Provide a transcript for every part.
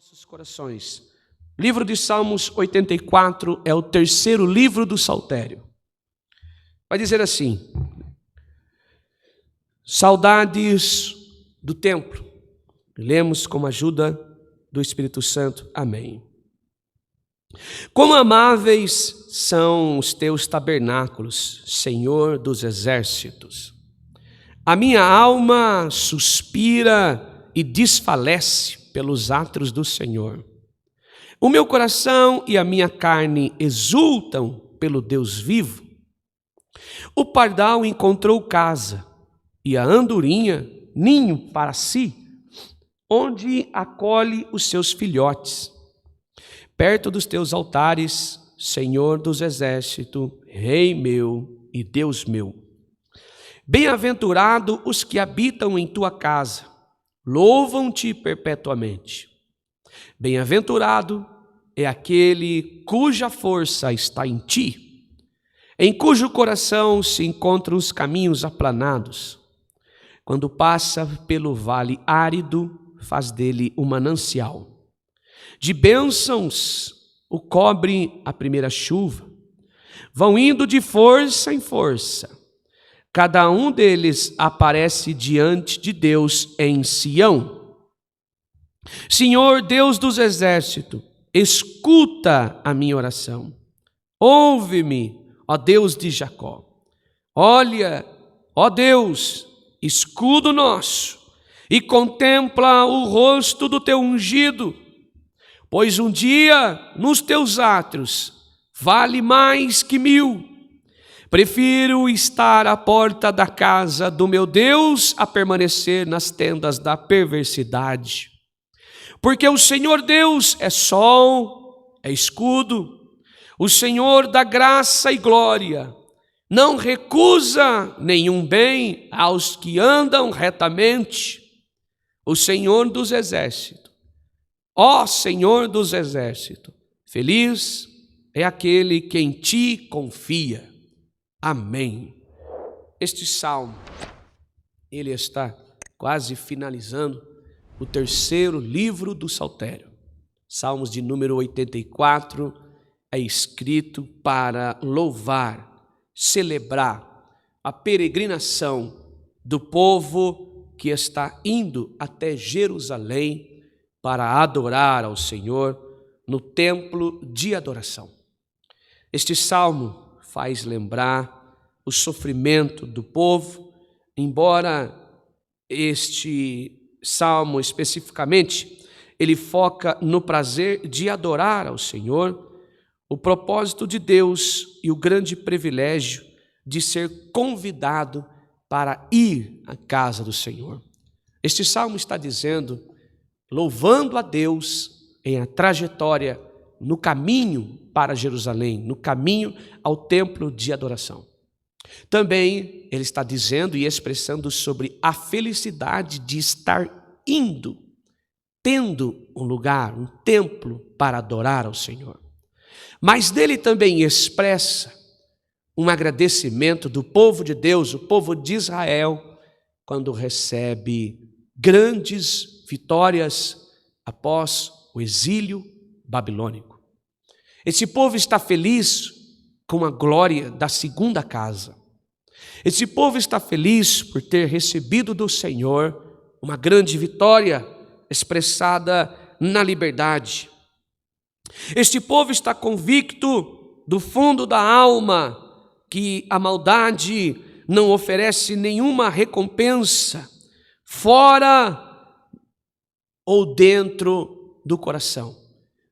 nossos corações. Livro de Salmos 84 é o terceiro livro do Saltério. Vai dizer assim: saudades do templo. Lemos com a ajuda do Espírito Santo. Amém. Como amáveis são os teus tabernáculos, Senhor dos exércitos. A minha alma suspira e desfalece pelos atos do Senhor. O meu coração e a minha carne exultam pelo Deus vivo. O pardal encontrou casa e a andorinha ninho para si, onde acolhe os seus filhotes. Perto dos teus altares, Senhor dos exércitos, Rei meu e Deus meu. Bem-aventurado os que habitam em tua casa, louvam-te perpetuamente. Bem-aventurado é aquele cuja força está em ti, em cujo coração se encontram os caminhos aplanados. Quando passa pelo vale árido, faz dele um manancial. De bênçãos o cobre a primeira chuva. Vão indo de força em força. Cada um deles aparece diante de Deus em Sião. Senhor Deus dos exércitos, escuta a minha oração. Ouve-me, ó Deus de Jacó. Olha, ó Deus, escudo nosso, e contempla o rosto do teu ungido, pois um dia nos teus átrios vale mais que 1000. Prefiro estar à porta da casa do meu Deus a permanecer nas tendas da perversidade. Porque o Senhor Deus é sol, é escudo, o Senhor dá graça e glória, não recusa nenhum bem aos que andam retamente. O Senhor dos exércitos, ó Senhor dos exércitos, feliz é aquele que em ti confia. Amém. Este salmo, ele está quase finalizando o terceiro livro do Saltério. Salmos de número 84 é escrito para louvar, celebrar a peregrinação do povo que está indo até Jerusalém para adorar ao Senhor no templo de adoração. Este salmo faz lembrar o sofrimento do povo, embora este salmo especificamente, ele foca no prazer de adorar ao Senhor, o propósito de Deus e o grande privilégio de ser convidado para ir à casa do Senhor. Este salmo está dizendo, louvando a Deus em a trajetória no caminho para Jerusalém, no caminho ao templo de adoração. Também ele está dizendo e expressando sobre a felicidade de estar indo, tendo um lugar, um templo para adorar ao Senhor. Mas dele também expressa um agradecimento do povo de Deus, o povo de Israel, quando recebe grandes vitórias após o exílio babilônico. Esse povo está feliz com a glória da segunda casa. Esse povo está feliz por ter recebido do Senhor uma grande vitória expressada na liberdade. Este povo está convicto do fundo da alma que a maldade não oferece nenhuma recompensa fora ou dentro do coração.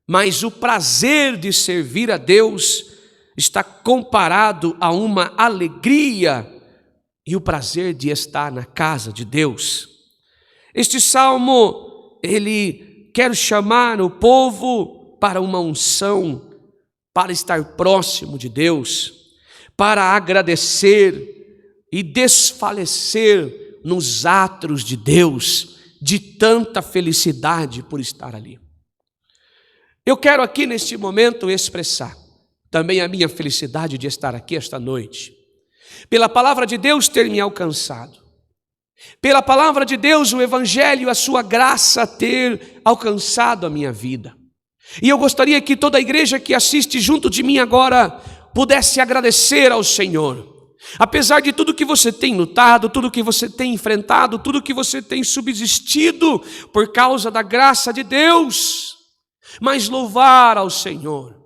Mas o prazer de servir a Deus está comparado a uma alegria e o prazer de estar na casa de Deus. Este salmo, ele quer chamar o povo para uma unção, para estar próximo de Deus, para agradecer e desfalecer nos atos de Deus, de tanta felicidade por estar ali. Eu quero aqui neste momento expressar também a minha felicidade de estar aqui esta noite, pela palavra de Deus ter me alcançado. pela palavra de Deus, o Evangelho, a sua graça ter alcançado a minha vida. E eu gostaria que toda a igreja que assiste junto de mim agora pudesse agradecer ao Senhor. Apesar de tudo que você tem lutado, tudo que você tem enfrentado, tudo que você tem subsistido por causa da graça de Deus, mas louvar ao Senhor,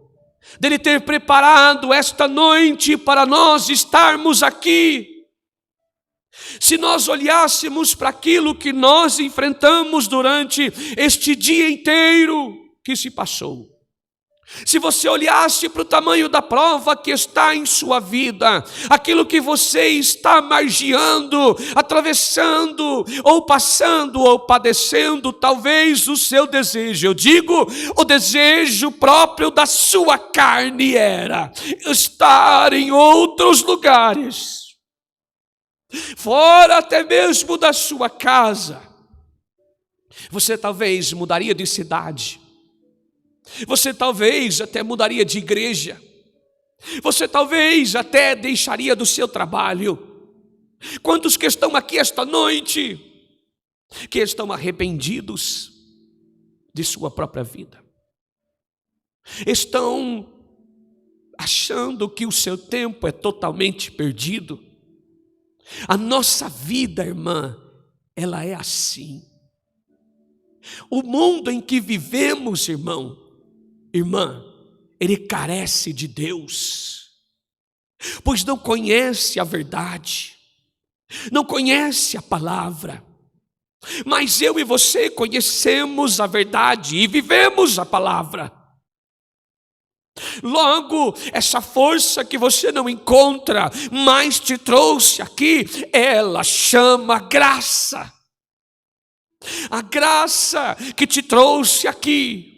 dele ter preparado esta noite para nós estarmos aqui. Se nós olhássemos para aquilo que nós enfrentamos durante este dia inteiro que se passou, se você olhasse para o tamanho da prova que está em sua vida, aquilo que você está margeando, atravessando, ou passando, ou padecendo, talvez o seu desejo, eu digo, o desejo próprio da sua carne era estar em outros lugares, fora até mesmo da sua casa. Você talvez mudaria de cidade, você talvez até mudaria de igreja, você talvez até deixaria do seu trabalho. Quantos que estão aqui esta noite, que estão arrependidos de sua própria vida, estão achando que o seu tempo é totalmente perdido. A nossa vida, irmã, ela é assim. O mundo em que vivemos, irmão, irmã, ele carece de Deus, pois não conhece a verdade, não conhece a palavra. Mas eu e você conhecemos a verdade e vivemos a palavra. Logo, essa força que você não encontra, mas te trouxe aqui, ela chama graça. A graça que te trouxe aqui,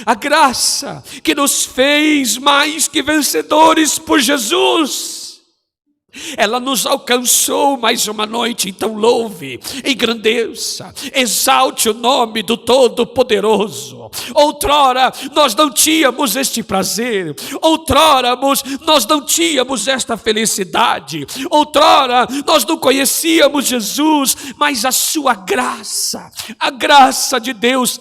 a graça que nos fez mais que vencedores por Jesus, ela nos alcançou mais uma noite. Então louve, engrandeça, exalte o nome do Todo-Poderoso. Outrora nós não tínhamos este prazer, outrora nós não tínhamos esta felicidade, outrora nós não conhecíamos Jesus, mas a sua graça, a graça de Deus,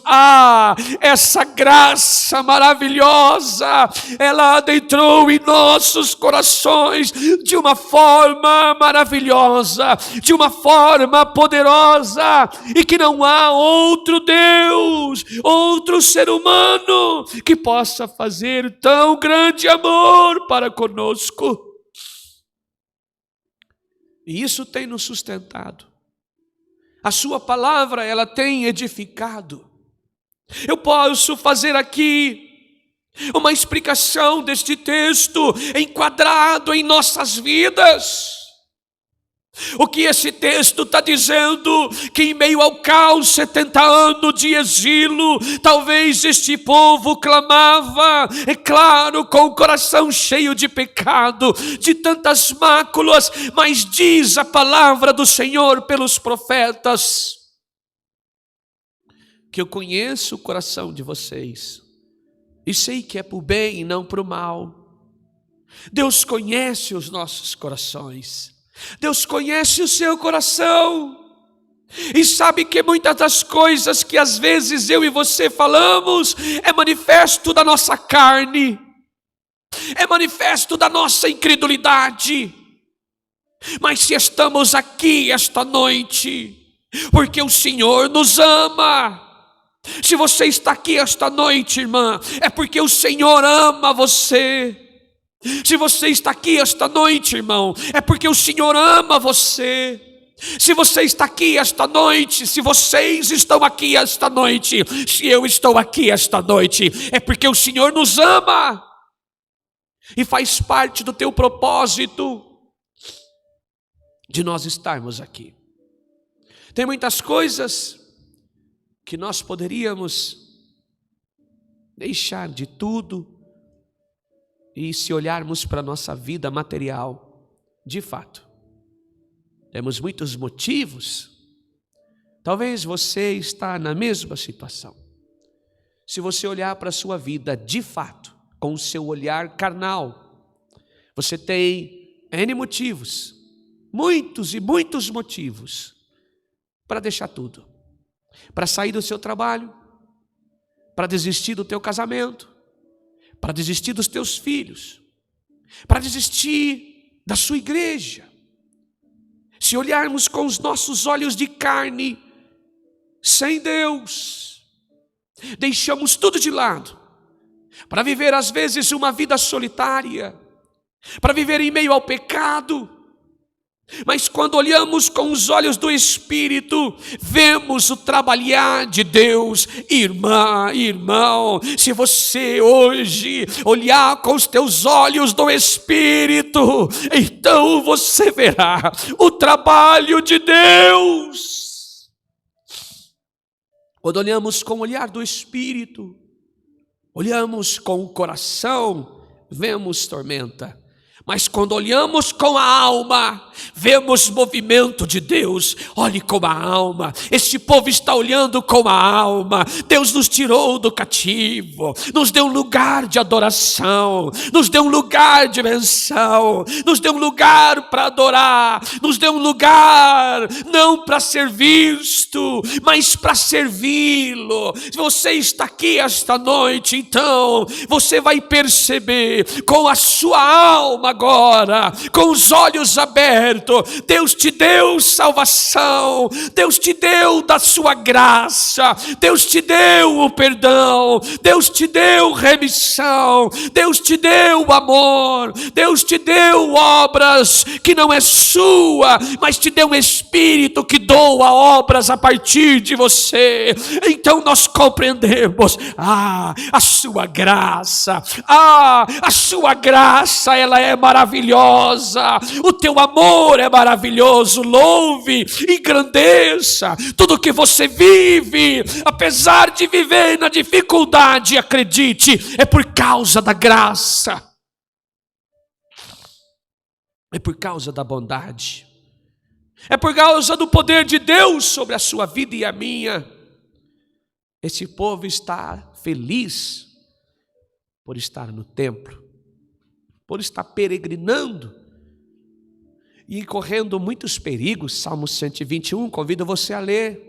essa graça maravilhosa, ela adentrou em nossos corações de uma forma maravilhosa, de uma forma poderosa, e que não há outro Deus, outro ser humano que possa fazer tão grande amor para conosco. E isso tem nos sustentado. A sua palavra, ela tem edificado. Eu posso fazer aqui uma explicação deste texto enquadrado em nossas vidas. O que esse texto está dizendo? Que em meio ao caos, 70 anos de exílio, talvez este povo clamava, é claro, com o coração cheio de pecado, de tantas máculas, mas diz a palavra do Senhor pelos profetas, que eu conheço o coração de vocês, e sei que é para o bem e não para o mal. Deus conhece os nossos corações, Deus conhece o seu coração, e sabe que muitas das coisas que às vezes eu e você falamos é manifesto da nossa carne, é manifesto da nossa incredulidade. Mas se estamos aqui esta noite, porque o Senhor nos ama. Se você está aqui esta noite, irmã, é porque o Senhor ama você. Se você está aqui esta noite, irmão, é porque o Senhor ama você. Se você está aqui esta noite, se vocês estão aqui esta noite, se eu estou aqui esta noite, é porque o Senhor nos ama. E faz parte do teu propósito de nós estarmos aqui. Tem muitas coisas que nós poderíamos deixar de tudo e se olharmos para a nossa vida material, de fato, temos muitos motivos. Talvez você está na mesma situação. Se você olhar para a sua vida, de fato, com o seu olhar carnal, você tem N motivos, muitos e muitos motivos para deixar tudo, para sair do seu trabalho, para desistir do teu casamento, para desistir dos teus filhos, para desistir da sua igreja. Se olharmos com os nossos olhos de carne, sem Deus, deixamos tudo de lado, para viver às vezes uma vida solitária, para viver em meio ao pecado. Mas quando olhamos com os olhos do Espírito, vemos o trabalhar de Deus. Irmã, irmão, se você hoje olhar com os teus olhos do Espírito, então você verá o trabalho de Deus. Quando olhamos com o olhar do Espírito, olhamos com o coração, vemos tormenta. Mas quando olhamos com a alma, vemos movimento de Deus. Olhe com a alma. Este povo está olhando com a alma. Deus nos tirou do cativo, nos deu um lugar de adoração, nos deu um lugar de benção, nos deu um lugar para adorar, nos deu um lugar não para ser visto, mas para servi-lo. Se você está aqui esta noite, então você vai perceber com a sua alma agora, com os olhos abertos, Deus te deu salvação, Deus te deu da sua graça, Deus te deu o perdão, Deus te deu remissão, Deus te deu amor, Deus te deu obras que não é sua, mas te deu um Espírito que doa obras a partir de você. Então nós compreendemos, a sua graça, a sua graça, ela é maravilhosa, o teu amor é maravilhoso. Louve, engrandeça tudo que você vive, apesar de viver na dificuldade, acredite, é por causa da graça, é por causa da bondade, é por causa do poder de Deus sobre a sua vida e a minha. Esse povo está feliz por estar no templo, por estar peregrinando e incorrendo muitos perigos. Salmo 121, convido você a ler.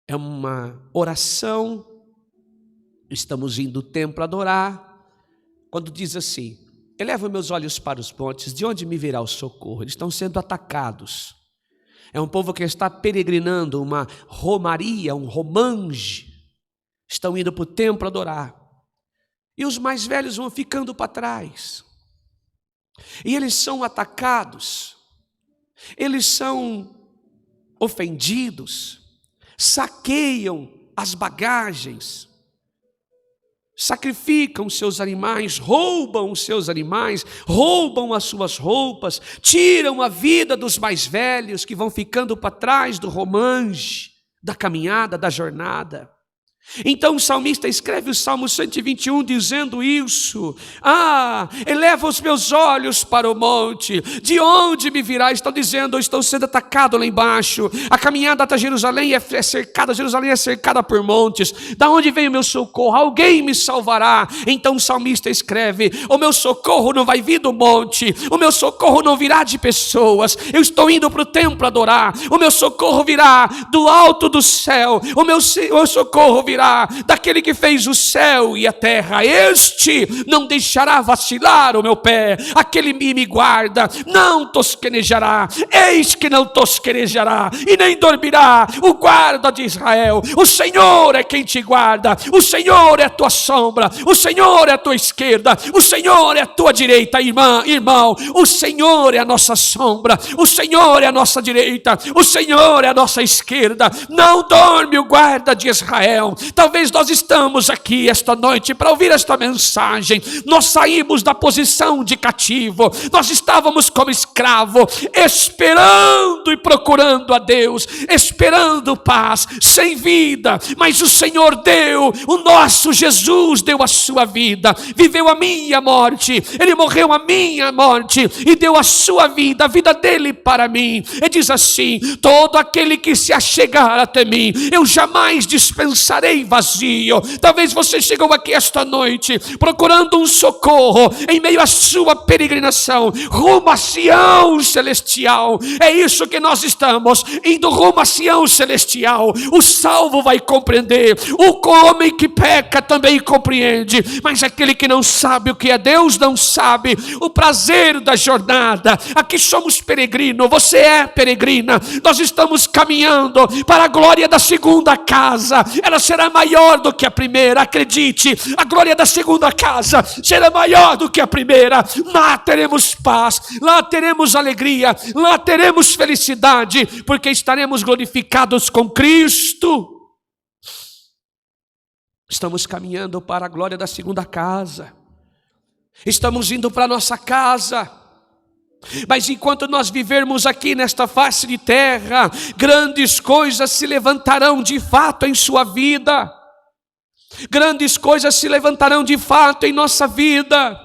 É uma oração. Estamos indo ao templo adorar. Quando diz assim: elevo meus olhos para os montes, de onde me virá o socorro? Eles estão sendo atacados. É um povo que está peregrinando, uma romaria, um romange. Estão indo para o templo adorar. E os mais velhos vão ficando para trás. E eles são atacados. Eles são ofendidos. Saqueiam as bagagens. Sacrificam seus animais, roubam os seus animais, roubam as suas roupas, tiram a vida dos mais velhos que vão ficando para trás do romange, da caminhada, da jornada. Então o salmista escreve o Salmo 121 dizendo isso: eleva os meus olhos para o monte, de onde me virá? Estão dizendo, eu estou sendo atacado lá embaixo, a caminhada até Jerusalém é cercada por montes, da onde vem o meu socorro? Alguém me salvará. Então o salmista escreve: o meu socorro não vai vir do monte, o meu socorro não virá de pessoas, eu estou indo para o templo adorar, o meu socorro virá do alto do céu, o meu socorro virá daquele que fez o céu e a terra. Este não deixará vacilar o meu pé, aquele me guarda, não tosquenejará, eis que não tosquenejará e nem dormirá o guarda de Israel. O Senhor é quem te guarda, o Senhor é a tua sombra, o Senhor é a tua esquerda, o Senhor é a tua direita. Irmão, o Senhor é a nossa sombra, o Senhor é a nossa direita, o Senhor é a nossa esquerda. Não dorme o guarda de Israel. Talvez nós estamos aqui esta noite para ouvir esta mensagem. Nós saímos da posição de cativo, nós estávamos como escravo, esperando e procurando a Deus, esperando paz, sem vida, mas o Senhor deu, o nosso Jesus deu a sua vida, viveu a minha morte, Ele morreu a minha morte e deu a sua vida, a vida dele para mim. E diz assim: todo aquele que se achegar até mim, eu jamais dispensarei voltarei vazio. Talvez você chegou aqui esta noite procurando um socorro em meio à sua peregrinação rumo a Sião celestial. É isso que nós estamos, indo rumo a Sião celestial. O salvo vai compreender, o homem que peca também compreende, mas aquele que não sabe o que é Deus não sabe o prazer da jornada. Aqui somos peregrinos, você é peregrina. Nós estamos caminhando para a glória da segunda casa. Ela será maior do que a primeira, acredite. A glória da segunda casa será maior do que a primeira. Lá teremos paz, lá teremos alegria, lá teremos felicidade, porque estaremos glorificados com Cristo. Estamos caminhando para a glória da segunda casa. Estamos indo para a nossa casa. Mas enquanto nós vivermos aqui nesta face de terra, grandes coisas se levantarão de fato em sua vida. Grandes coisas se levantarão de fato em nossa vida.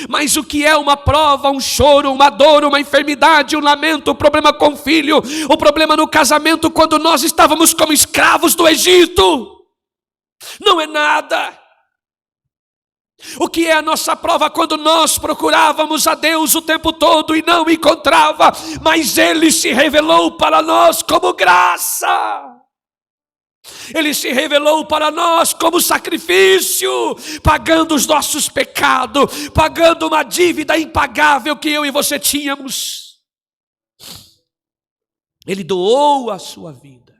Mas o que é uma prova, um choro, uma dor, uma enfermidade, um lamento, um problema com o filho, o problema no casamento quando nós estávamos como escravos do Egito? Não é nada. O que é a nossa prova quando nós procurávamos a Deus o tempo todo e não encontrava, mas Ele se revelou para nós como graça. Ele se revelou para nós como sacrifício, pagando os nossos pecados, pagando uma dívida impagável que eu e você tínhamos. Ele doou a sua vida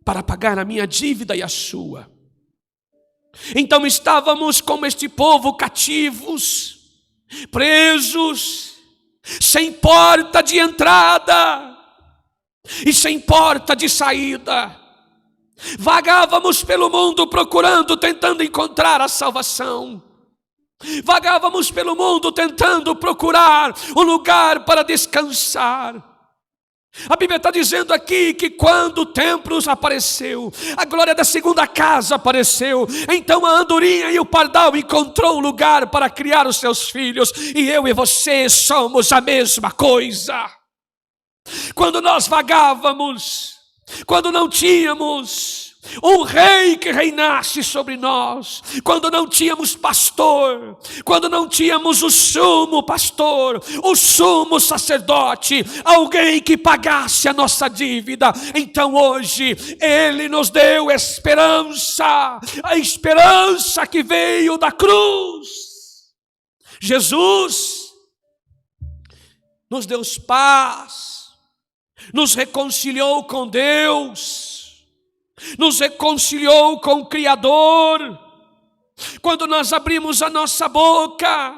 para pagar a minha dívida e a sua. Então estávamos como este povo cativos, presos, sem porta de entrada e sem porta de saída. Vagávamos pelo mundo procurando, tentando encontrar a salvação. Vagávamos pelo mundo tentando procurar um lugar para descansar. A Bíblia está dizendo aqui que quando o templo apareceu, a glória da segunda casa apareceu, então a andorinha e o pardal encontrou lugar para criar os seus filhos, e eu e você somos a mesma coisa. Quando nós vagávamos, quando não tínhamos um rei que reinasse sobre nós, quando não tínhamos pastor, quando não tínhamos o sumo pastor, o sumo sacerdote, alguém que pagasse a nossa dívida, então hoje Ele nos deu esperança, a esperança que veio da cruz. Jesus nos deu paz, nos reconciliou com Deus, nos reconciliou com o Criador. Quando nós abrimos a nossa boca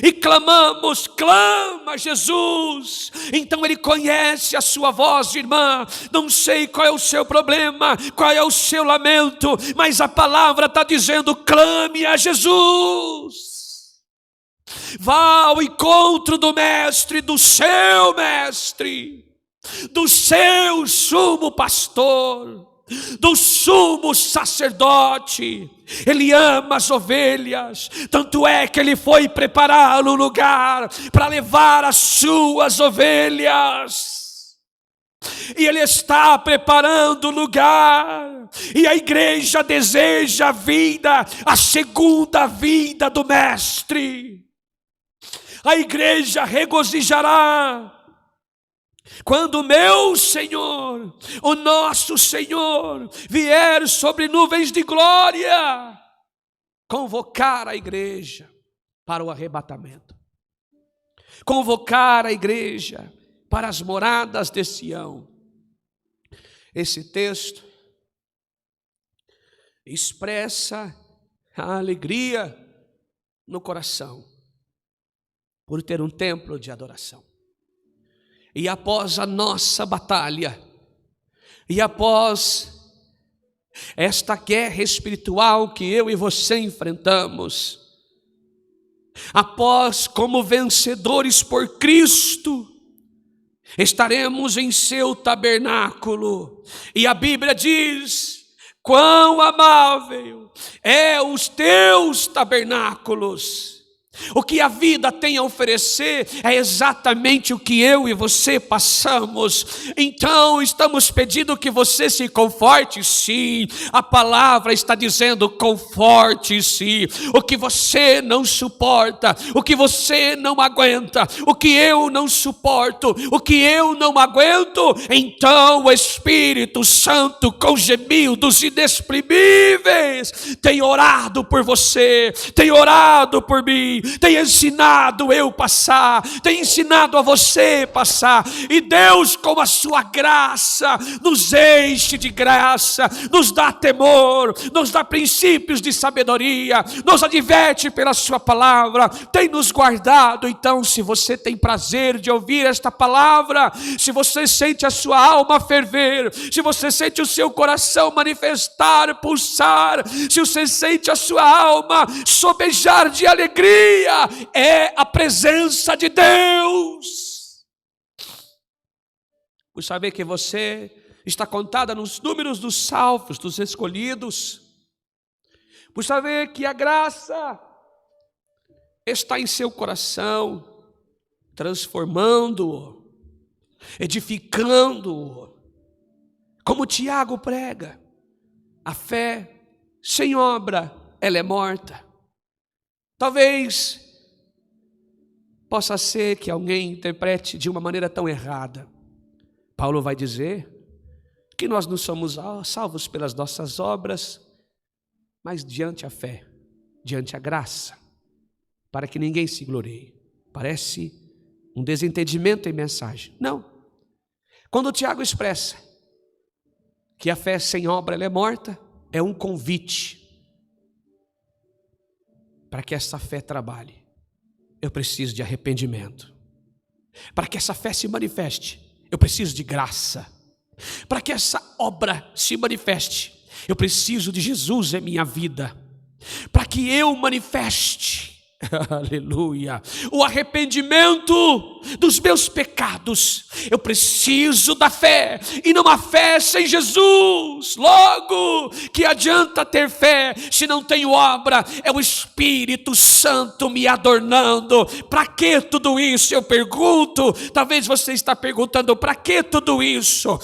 e clamamos, clama Jesus, então Ele conhece a sua voz, irmã. Não sei qual é o seu problema, qual é o seu lamento, mas a palavra está dizendo, clame a Jesus. Vá ao encontro do mestre, do seu mestre, do seu sumo pastor, do sumo sacerdote. Ele ama as ovelhas, tanto é que Ele foi preparar um lugar para levar as suas ovelhas. E Ele está preparando o lugar, e a igreja deseja a vinda, a segunda vinda do mestre. A igreja regozijará quando o meu Senhor, o nosso Senhor, vier sobre nuvens de glória, convocar a igreja para o arrebatamento, convocar a igreja para as moradas de Sião. Esse texto expressa a alegria no coração por ter um templo de adoração. E após a nossa batalha, e após esta guerra espiritual que eu e você enfrentamos, após como vencedores por Cristo, estaremos em seu tabernáculo. E a Bíblia diz, quão amável é os teus tabernáculos. O que a vida tem a oferecer é exatamente o que eu e você passamos. Então estamos pedindo que você se conforte, sim. A palavra está dizendo: conforte-se. O que você não suporta, o que você não aguenta, o que eu não suporto, o que eu não aguento, então o Espírito Santo, com gemidos inexprimíveis, tem orado por você, tem orado por mim, tem ensinado eu passar, tem ensinado a você passar. E Deus, com a sua graça, nos enche de graça, nos dá temor, nos dá princípios de sabedoria, nos adverte pela sua palavra, tem nos guardado. Então, se você tem prazer de ouvir esta palavra, se você sente a sua alma ferver, se você sente o seu coração manifestar, pulsar, se você sente a sua alma sobejar de alegria, é a presença de Deus. Por saber que você está contada nos números dos salvos, dos escolhidos, por saber que a graça está em seu coração, transformando-o, edificando-o. Como Tiago prega, a fé sem obra, ela é morta. Talvez possa ser que alguém interprete de uma maneira tão errada. Paulo vai dizer que nós não somos salvos pelas nossas obras, mas diante a fé, diante a graça, para que ninguém se glorie. Parece um desentendimento em mensagem. Não. Quando o Tiago expressa que a fé sem obra ela é morta, é um convite para que essa fé trabalhe. Eu preciso de arrependimento. Para que essa fé se manifeste, eu preciso de graça. Para que essa obra se manifeste, eu preciso de Jesus em minha vida. Para que eu manifeste, aleluia, o arrependimento dos meus pecados, eu preciso da fé, e não há fé sem Jesus. Logo, que adianta ter fé se não tenho obra? É o Espírito Santo me adornando. Para que tudo isso? Eu pergunto. Talvez você está perguntando: para que tudo isso?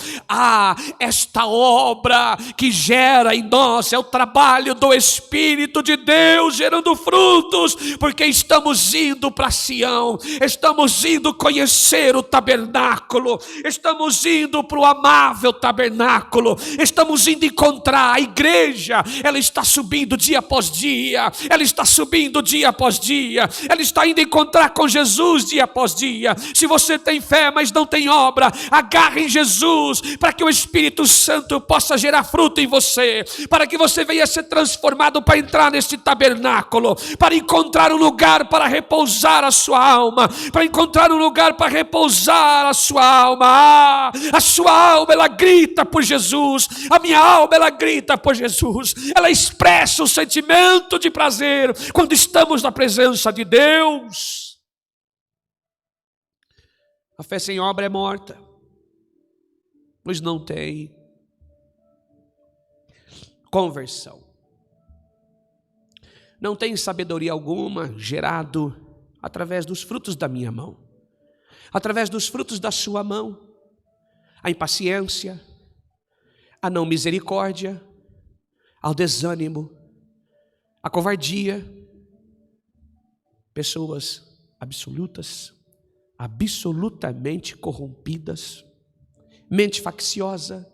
Esta obra que gera em nós é o trabalho do Espírito de Deus gerando frutos, porque estamos indo para Sião, estamos indo conhecer o tabernáculo, estamos indo para o amável tabernáculo, estamos indo encontrar a igreja. Ela está subindo dia após dia, ela está subindo dia após dia, ela está indo encontrar com Jesus dia após dia. Se você tem fé, mas não tem obra, agarre em Jesus, para que o Espírito Santo possa gerar fruto em você, para que você venha ser transformado para entrar nesse tabernáculo, para encontrar um lugar para repousar a sua alma, para encontrar um lugar para repousar a sua alma. A sua alma, ela grita por Jesus, a minha alma, ela grita por Jesus, ela expressa o sentimento de prazer quando estamos na presença de Deus. A fé sem obra é morta, pois não tem conversão. Não tem sabedoria alguma gerado através dos frutos da minha mão, através dos frutos da sua mão. A impaciência, a não misericórdia, ao desânimo, a covardia. Pessoas absolutamente corrompidas, mente facciosa,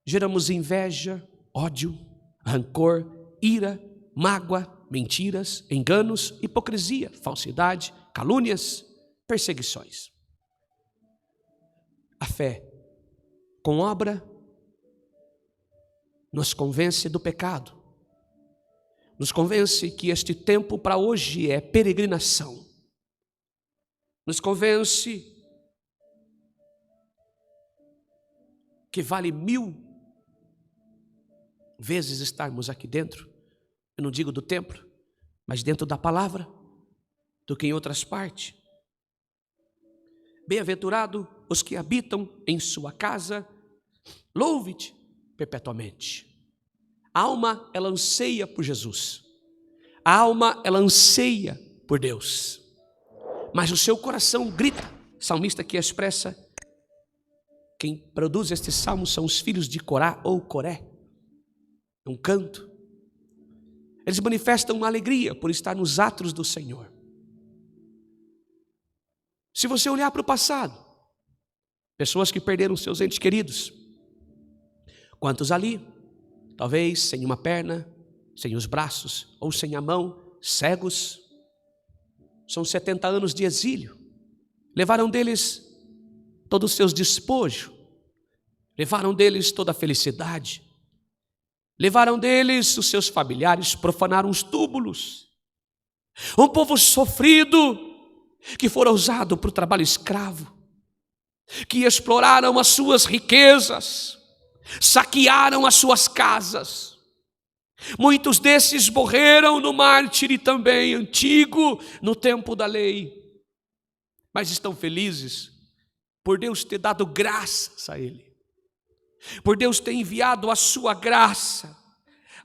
geramos inveja, ódio, rancor, ira, mágoa, mentiras, enganos, hipocrisia, falsidade, calúnias, perseguições. A fé com obra nos convence do pecado, nos convence que este tempo para hoje é peregrinação, nos convence que vale 1000 vezes estarmos aqui dentro. Eu não digo do templo, mas dentro da palavra, do que em outras partes. Bem-aventurado os que habitam em sua casa, louve-te perpetuamente. A alma, ela anseia por Jesus. A alma, ela anseia por Deus. Mas o seu coração grita. O salmista aqui expressa, quem produz este salmo são os filhos de Corá ou Coré. É um canto. Eles manifestam uma alegria por estar nos atos do Senhor. Se você olhar para o passado, pessoas que perderam seus entes queridos, quantos ali, talvez sem uma perna, sem os braços ou sem a mão, cegos, são 70 anos de exílio, levaram deles todos os seus despojos, levaram deles toda a felicidade, levaram deles os seus familiares, profanaram os túmulos. Um povo sofrido, que fora usado para o trabalho escravo, que exploraram as suas riquezas, saquearam as suas casas. Muitos desses morreram no mártire também antigo, no tempo da lei, mas estão felizes por Deus ter dado graças a ele, por Deus ter enviado a sua graça.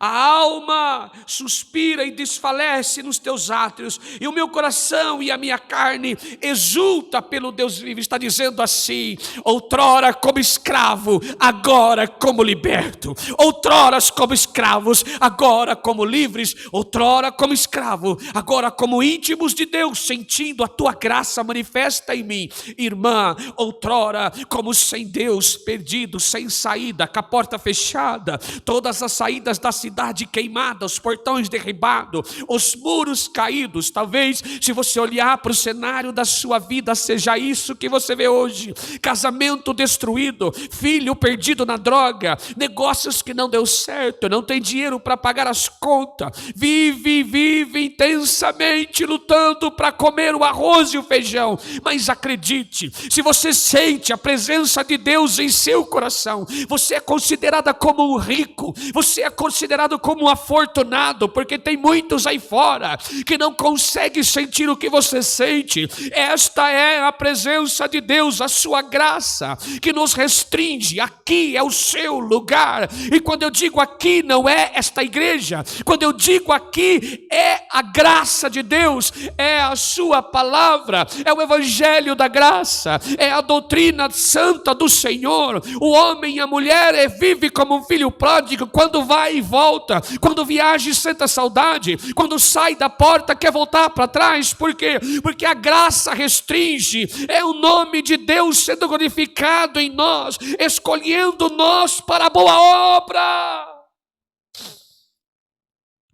A alma suspira e desfalece nos teus átrios, e o meu coração e a minha carne exulta pelo Deus vivo. Está dizendo assim: outrora como escravo, agora como liberto. Outrora como escravos, agora como livres. Outrora como escravo, agora como íntimos de Deus, sentindo a tua graça manifesta em mim. Irmã, outrora como sem Deus, perdido, sem saída, com a porta fechada, todas as saídas da cidade queimada, os portões derribados, os muros caídos. Talvez, se você olhar para o cenário da sua vida, seja isso que você vê hoje: casamento destruído, filho perdido na droga, negócios que não deu certo, não tem dinheiro para pagar as contas, vive intensamente lutando para comer o arroz e o feijão. Mas acredite, se você sente a presença de Deus em seu coração, você é considerada como um rico, você é considerado como um afortunado, porque tem muitos aí fora que não conseguem sentir o que você sente. Esta é a presença de Deus, a sua graça que nos restringe. Aqui é o seu lugar, e quando eu digo aqui, não é esta igreja. Quando eu digo aqui, é a graça de Deus, é a sua palavra, é o evangelho da graça, é a doutrina santa do Senhor. O homem e a mulher vive como um filho pródigo, quando vai e volta, quando viaja e sente saudade, quando sai da porta quer voltar para trás. Por quê? Porque a graça restringe. É o nome de Deus sendo glorificado em nós, escolhendo nós para a boa obra.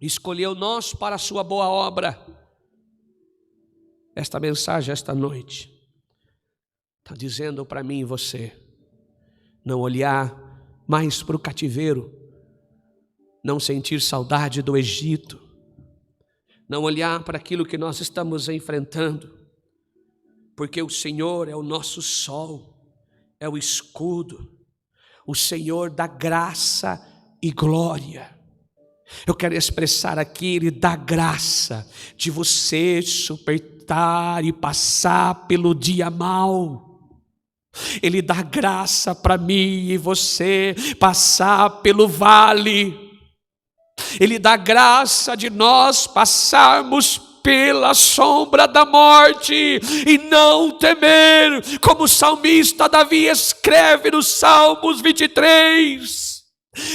Escolheu nós para a sua boa obra. Esta mensagem esta noite está dizendo para mim e você não olhar mais para o cativeiro, não sentir saudade do Egito, não olhar para aquilo que nós estamos enfrentando, porque o Senhor é o nosso sol, é o escudo, o Senhor dá graça e glória. Eu quero expressar aqui, Ele dá graça de você suportar e passar pelo dia mau. Ele dá graça para mim e você passar pelo vale. Ele dá graça de nós passarmos pela sombra da morte e não temer, como o salmista Davi escreve no Salmos 23.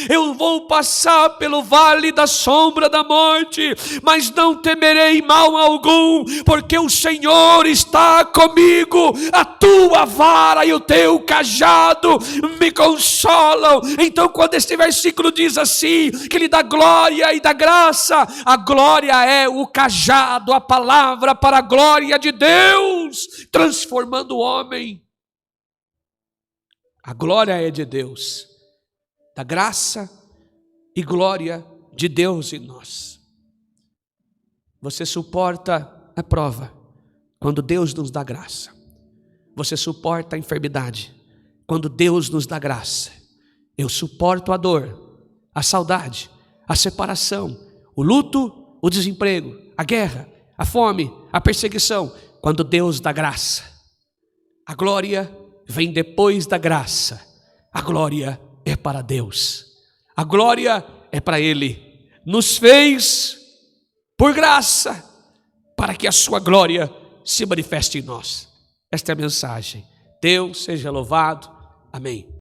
Eu vou passar pelo vale da sombra da morte, mas não temerei mal algum, porque o Senhor está comigo. A tua vara e o teu cajado me consolam. Então, quando este versículo diz assim, que Ele dá glória e dá graça, a glória é o cajado, a palavra para a glória de Deus, transformando o homem. A glória é de Deus, da graça e glória de Deus em nós. Você suporta a prova quando Deus nos dá graça. Você suporta a enfermidade quando Deus nos dá graça. Eu suporto a dor, a saudade, a separação, o luto, o desemprego, a guerra, a fome, a perseguição, quando Deus dá graça. A glória vem depois da graça. A glória é para Deus, a glória é para Ele. Nos fez por graça, para que a sua glória se manifeste em nós. Esta é a mensagem. Deus seja louvado. Amém.